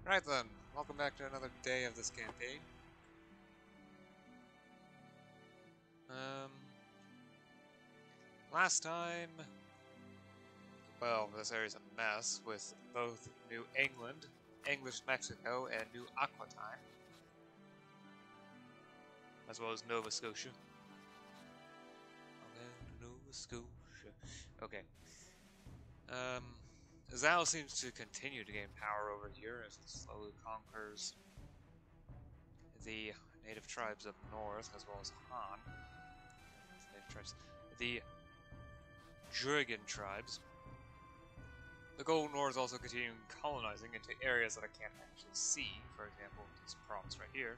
Right then, welcome back to another day of this campaign. Last time, well, this area's a mess with both New England, English Mexico, and New Aquitaine, as well as Nova Scotia. Nova Scotia. Okay. Zhao seems to continue to gain power over here as it slowly conquers the native tribes up north, as well as Han. Native tribes. The Jurgen tribes. The Golden Horde is also continuing colonizing into areas that I can't actually see, for example, this province right here.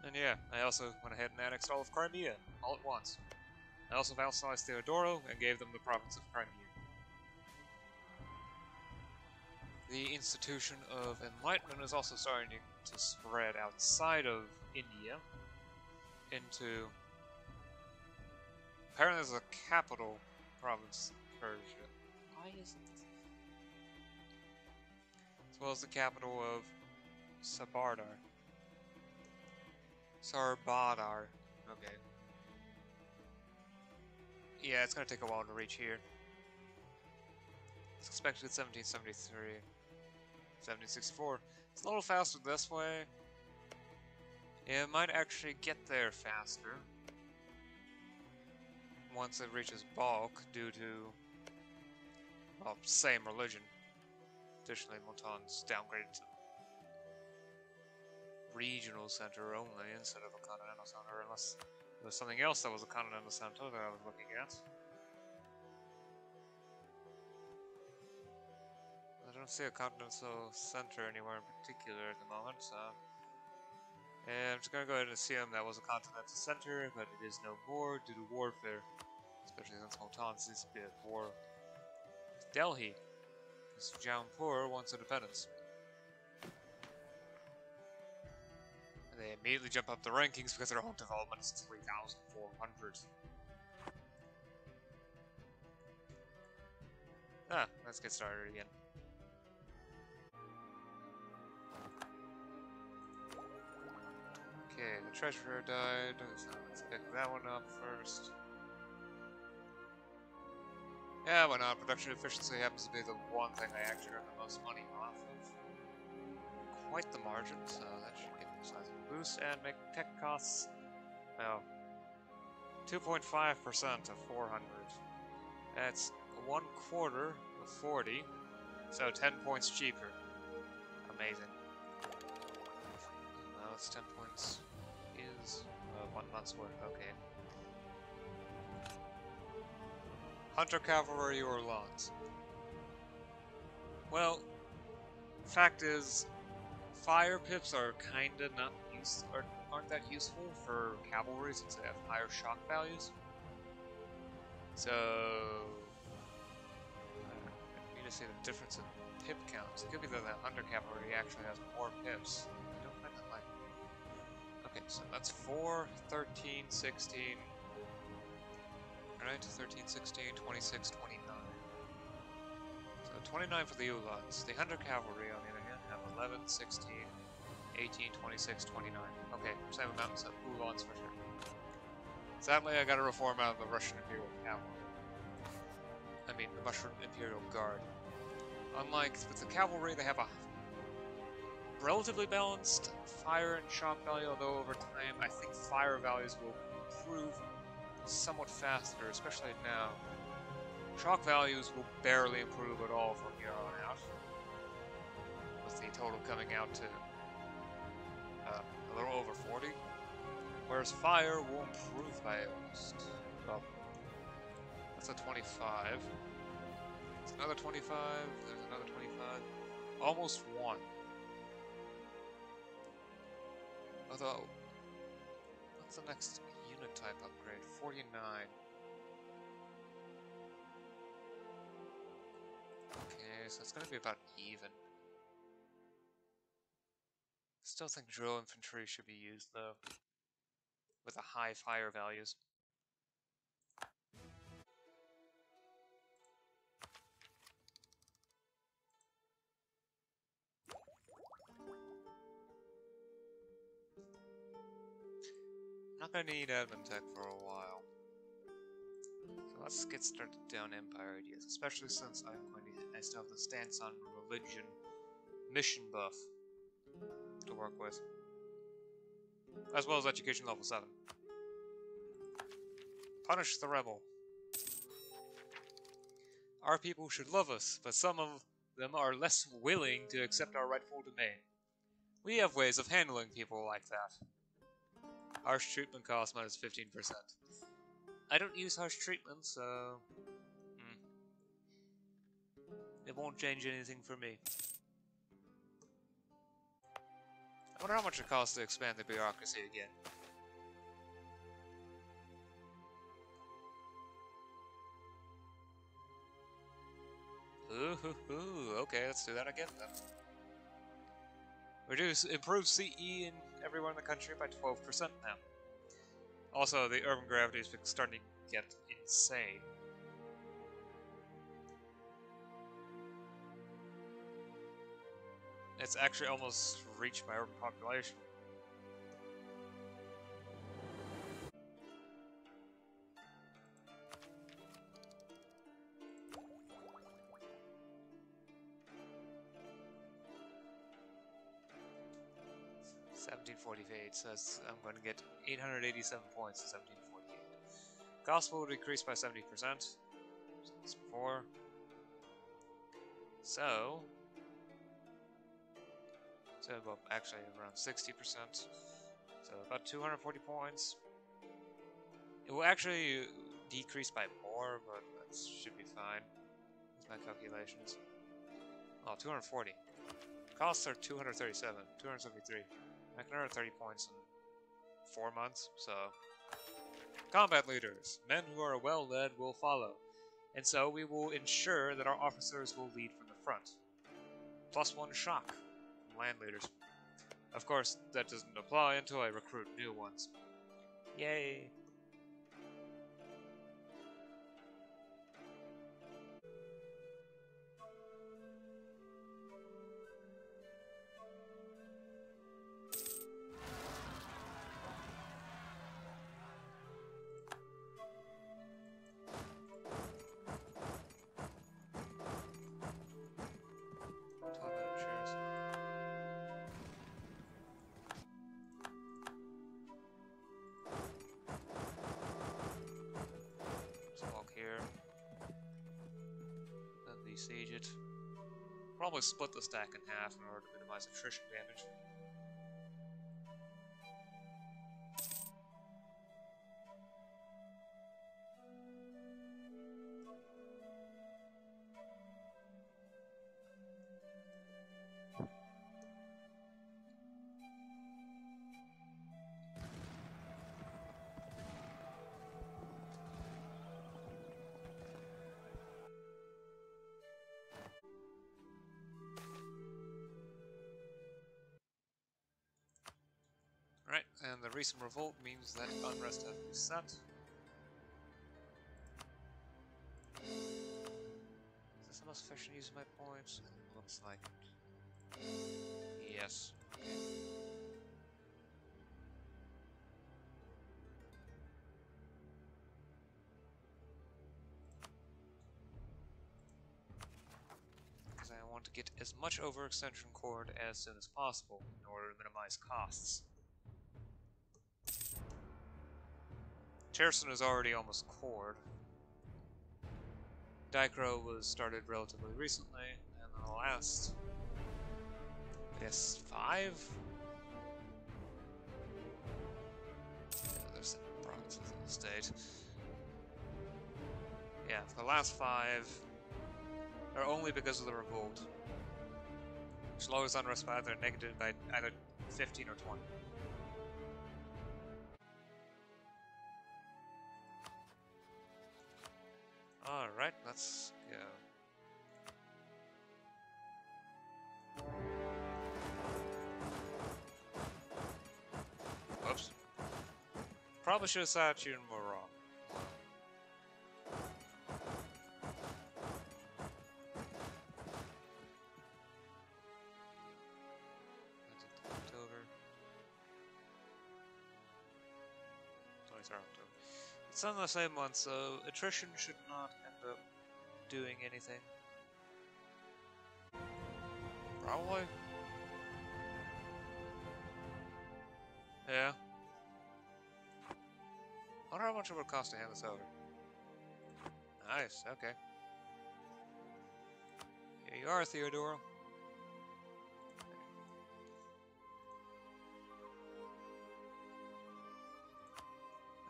And yeah, I also went ahead and annexed all of Crimea, all at once. I also vassalized Theodoro and gave them the province of Crimea. The institution of Enlightenment is also starting to spread outside of India into... Apparently there's a capital province, Persia. Why isn't it? As well as the capital of Sabardar. Sarbadar. Okay. Yeah, it's gonna take a while to reach here. It's expected 1773. 1764. It's a little faster this way. Yeah, it might actually get there faster once it reaches Balkh due to, well, same religion. Additionally, Motan's downgraded to regional center only instead of a continental center, unless there was something else that was a continental center that I was looking at. I don't see a continental center anywhere in particular at the moment, so... And I'm just gonna go ahead and assume that was a continental center, but it is no more due to warfare. Especially since Motan seems to be at war with Delhi. Because Jaunpur wants independence. And they immediately jump up the rankings because their home development is 3,400. Ah, let's get started again. Okay, the treasurer died, so let's pick that one up first. Yeah, why not? Production efficiency happens to be the one thing I actually earn the most money off of. Quite the margin, so that should give me a sizable boost and make tech costs, well, 2.5% of 400. That's 1/4 of 40, so 10 points cheaper. Amazing. Now it's 10 points is 1 month's worth, okay. Hunter cavalry or lawns? Well, fact is, fire pips are kinda not aren't that useful for cavalry since they have higher shock values. So I need to see the difference in pip counts. It could be that the hunter cavalry actually has more pips. I don't find that likely. Okay, so that's 4, 13, 16. Alright, 13, 16, 26, 29. So 29 for the Uhlans. The Hunter Cavalry, on the other hand, have 11, 16, 18, 26, 29. Okay, same amount as Uhlans for sure. Sadly, I gotta reform out of the Russian Imperial Cavalry. I mean, the Russian Imperial Guard. Unlike with the Cavalry, they have a relatively balanced fire and shock value, although over time, I think fire values will improve somewhat faster, especially now. Shock values will barely improve at all from here on out, with the total coming out to a little over 40. Whereas fire will improve by almost, well, that's a 25. It's another 25, there's another 25. Almost 1. Although, what's the next unit type upgrade? 49. Okay, so it's gonna be about even. Still think drill infantry should be used though, with the high fire values. Not gonna need admin tech for a while. So let's get started down Empire ideas, especially since I still have the stance on religion mission buff to work with. As well as education level 7. Punish the rebel. Our people should love us, but some of them are less willing to accept our rightful domain. We have ways of handling people like that. Harsh treatment cost minus 15%. I don't use harsh treatment, so... It won't change anything for me. I wonder how much it costs to expand the bureaucracy again. Ooh, okay, let's do that again then. Improve CE in everywhere in the country by 12% now. Also, the urban gravity is starting to get insane. It's actually almost reached my urban population. So I'm going to get 887 points in 1748. Gospel will decrease by 70%. As before. So well, actually around 60%. So about 240 points. It will actually decrease by more, but that should be fine. That's my calculations. Oh, 240. Costs are 237, 273. I can earn 30 points in 4 months, so... Combat leaders. Men who are well led will follow. And so we will ensure that our officers will lead from the front. +1 shock from land leaders. Of course, that doesn't apply until I recruit new ones. Yay! Siege it. Probably split the stack in half in order to minimize attrition damage. Right, and the recent revolt means that unrest has reset. Is this enough sufficient use of my points? Looks like it. Yes. Okay. Because I want to get as much overextension cord as soon as possible in order to minimize costs. Cherson is already almost cored. Dichro was started relatively recently, and the last, I guess, 5? Yeah, there's 7 provinces in the state. Yeah, the last 5 are only because of the revolt. Which lowers unrest by either negative by either 15 or 20. Alright, let's go. Whoops. Probably should have sat you more wrong. October. Always are October. It's on the same month, so attrition should not end up doing anything. Probably. Yeah. I wonder how much it would cost to hand this over. Nice, okay. Here you are, Theodora.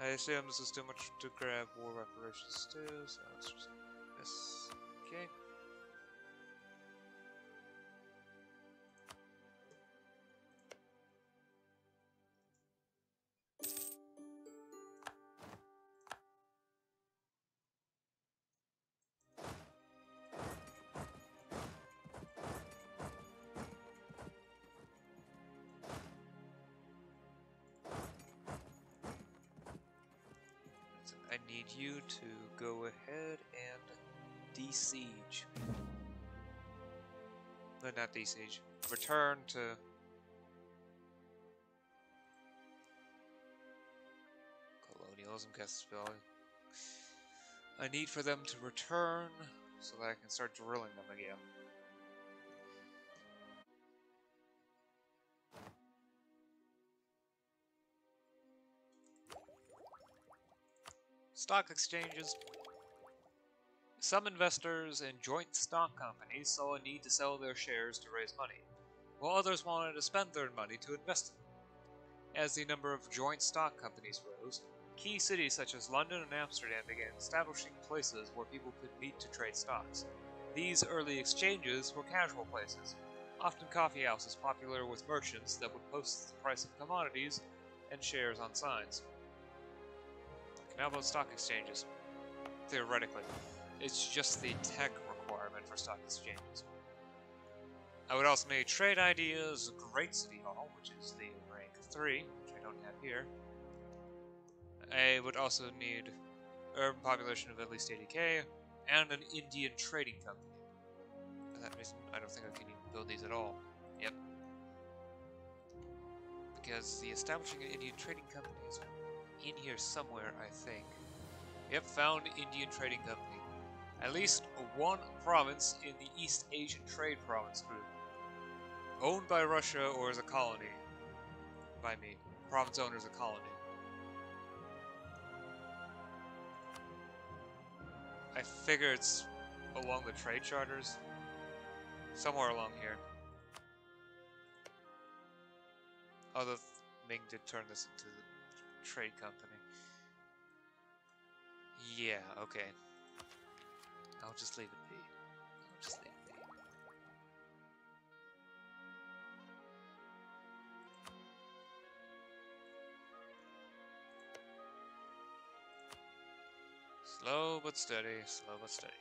I assume this is too much to grab war reparations too, so let's just this. Okay. I need you to go ahead and de-siege. No, not de-siege. Return to... Colonialism, Caspilli. I need for them to return so that I can start drilling them again. Stock exchanges. Some investors in joint stock companies saw a need to sell their shares to raise money, while others wanted to spend their money to invest in them. As the number of joint stock companies rose, key cities such as London and Amsterdam began establishing places where people could meet to trade stocks. These early exchanges were casual places, often coffee houses popular with merchants that would post the price of commodities and shares on signs. Now about stock exchanges. Theoretically, it's just the tech requirement for stock exchanges. I would also make trade ideas a great city hall, which is the rank 3, which I don't have here. I would also need urban population of at least 80k and an Indian trading company. For that reason, I don't think I can even build these at all. Yep. Because the establishing an Indian trading company is in here somewhere, I think. Yep, found Indian Trading Company. At least one province in the East Asian Trade Province group. Owned by Russia or as a colony. By me. Province owner as a colony. I figure it's along the trade charters. Somewhere along here. Although Ming did turn this into the trade company. Yeah, okay. I'll just leave it be. I'll just leave it be. Slow but steady, slow but steady.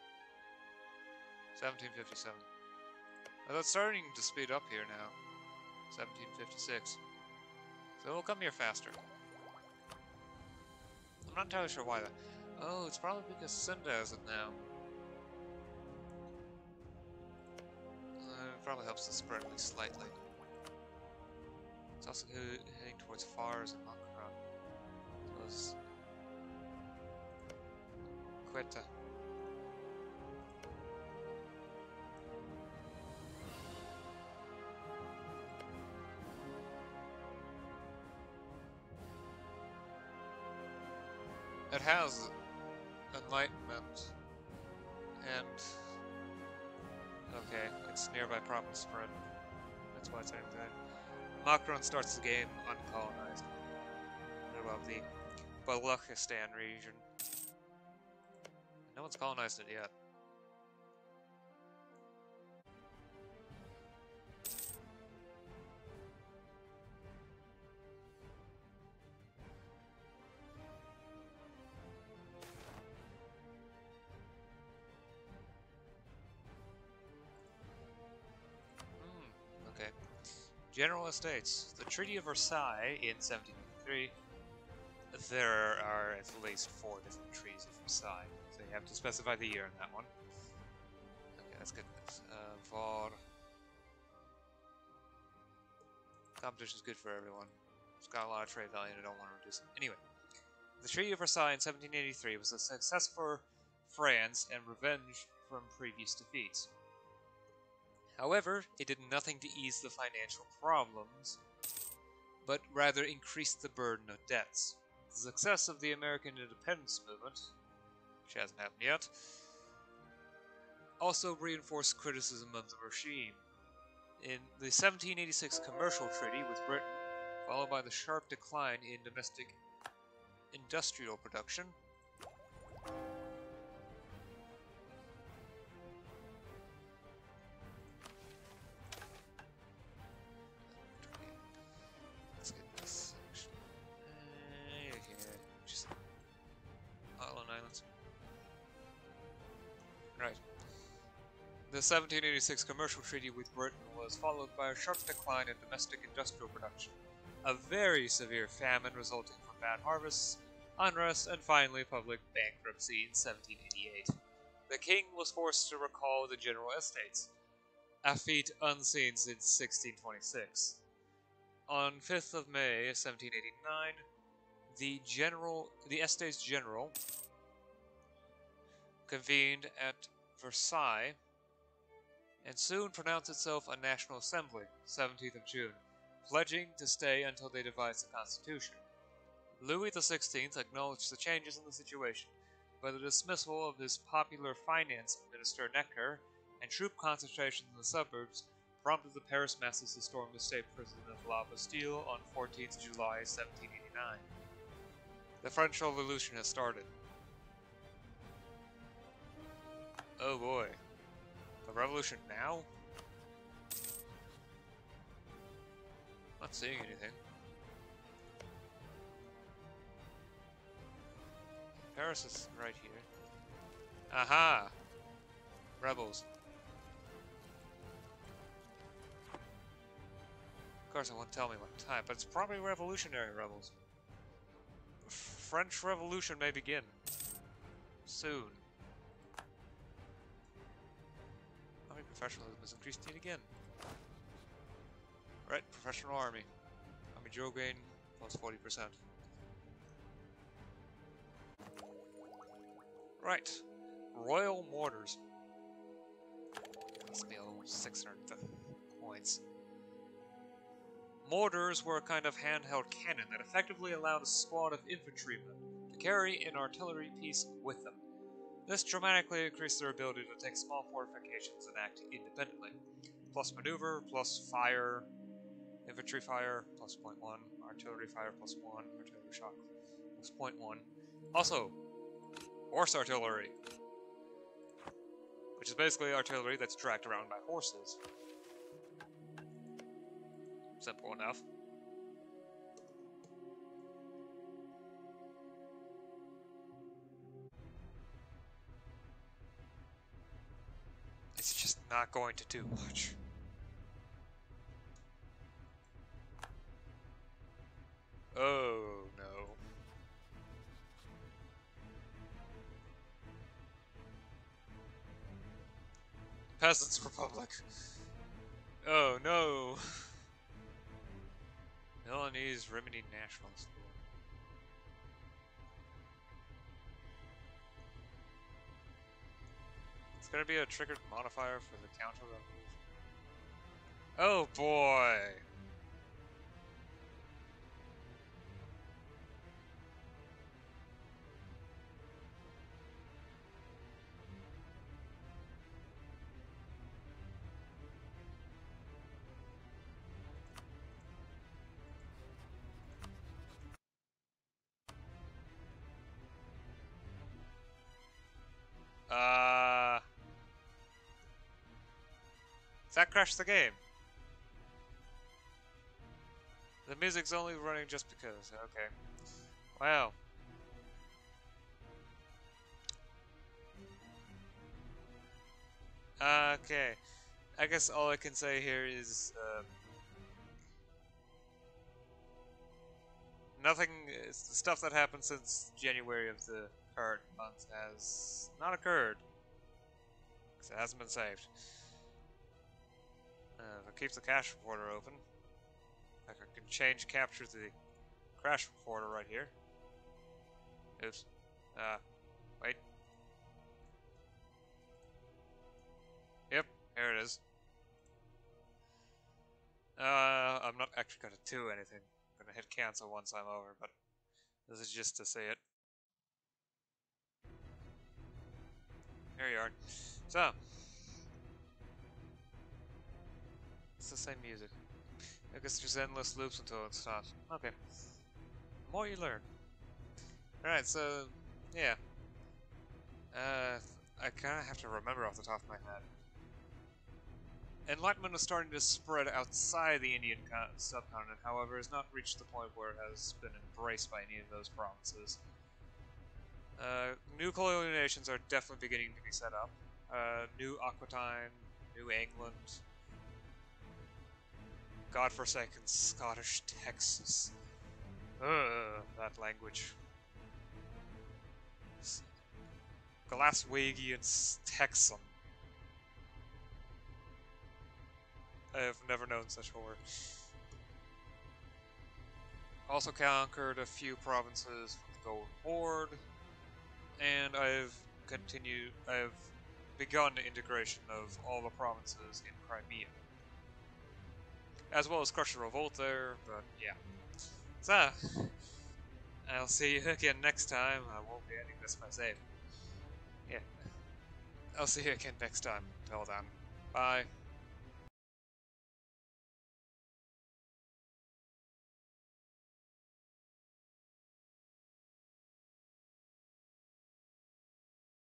1757. Oh, that's starting to speed up here now. 1756. So we'll come here faster. I'm not entirely sure why that. Oh, it's probably because Cinda has it now. It probably helps the spread at least slightly. It's also heading towards Fars and Makron. Those... Quetta. It has Enlightenment, and okay, it's nearby province spread. That's why it's saying that. Makron starts the game uncolonized. What about the Balochistan region? No one's colonized it yet. Okay. General Estates. The Treaty of Versailles in 1783. There are at least 4 different treaties of Versailles, so you have to specify the year in that one. Okay, that's good. For competition is good for everyone. It's got a lot of trade value and I don't want to reduce it. Anyway, The Treaty of Versailles in 1783 was a success for France and revenge from previous defeats. However, it did nothing to ease the financial problems, but rather increased the burden of debts. The success of the American independence movement, which hasn't happened yet, also reinforced criticism of the regime. In the 1786 commercial treaty with Britain, followed by the sharp decline in domestic industrial production, let's get this section. Just Island Islands. Right. The 1786 commercial treaty with Britain was followed by a sharp decline in domestic industrial production, a very severe famine resulting from bad harvests, unrest, and finally public bankruptcy in 1788. The king was forced to recall the general estates, a feat unseen since 1626. On 5th of May 1789, the Estates General convened at Versailles and soon pronounced itself a National Assembly, 17th of June, pledging to stay until they devised a constitution. Louis XVI acknowledged the changes in the situation, but the dismissal of his popular finance minister Necker and troop concentration in the suburbs prompted the Paris masses to storm the state prison of La Bastille on 14th July 1789. The French Revolution has started. Oh boy. The revolution now? Not seeing anything. Paris is right here. Aha! Rebels. Of course, it won't tell me what time, but it's probably revolutionary rebels. French Revolution may begin soon. Army professionalism has increased yet again. Right, professional army. Army Joe gain plus 40%. Right, Royal Mortars. Must be almost 600 points. Mortars were a kind of handheld cannon that effectively allowed a squad of infantrymen to carry an artillery piece with them. This dramatically increased their ability to take small fortifications and act independently. Plus maneuver, plus fire, infantry fire, plus 0.1, artillery fire, plus 1, artillery shock, plus 0.1. Also, horse artillery, which is basically artillery that's dragged around by horses. Simple enough. It's just not going to do much. Oh no. Peasants Republic. Oh no. Milanese Rimini National School. It's gonna be a triggered modifier for the counter revolution. Oh boy! Does that crash the game? The music's only running just because. Okay. Wow. Okay. I guess all I can say here is nothing. The stuff that happened since January of the current month has not occurred. Because it hasn't been saved. If it keeps the cache reporter open, I can capture the crash reporter right here. Oops. Wait. Yep, here it is. I'm not actually gonna do anything. I'm gonna hit cancel once I'm over, but this is just to say it. Here you are. So, it's the same music. I guess there's endless loops until it stops. Okay. The more you learn. Alright, so, yeah. I kind of have to remember off the top of my head. Enlightenment is starting to spread outside the Indian subcontinent, however, has not reached the point where it has been embraced by any of those provinces. New colonial nations are definitely beginning to be set up. New Aquitaine, New England, godforsaken Scottish Texas. That language. Glaswegian Texan. I have never known such horror. Also conquered a few provinces from the Golden Horde, and I've begun the integration of all the provinces in Crimea. As well as crush the revolt there, but yeah. So, I'll see you again next time. I won't be ending this by save. Yeah. I'll see you again next time. Till then. Bye.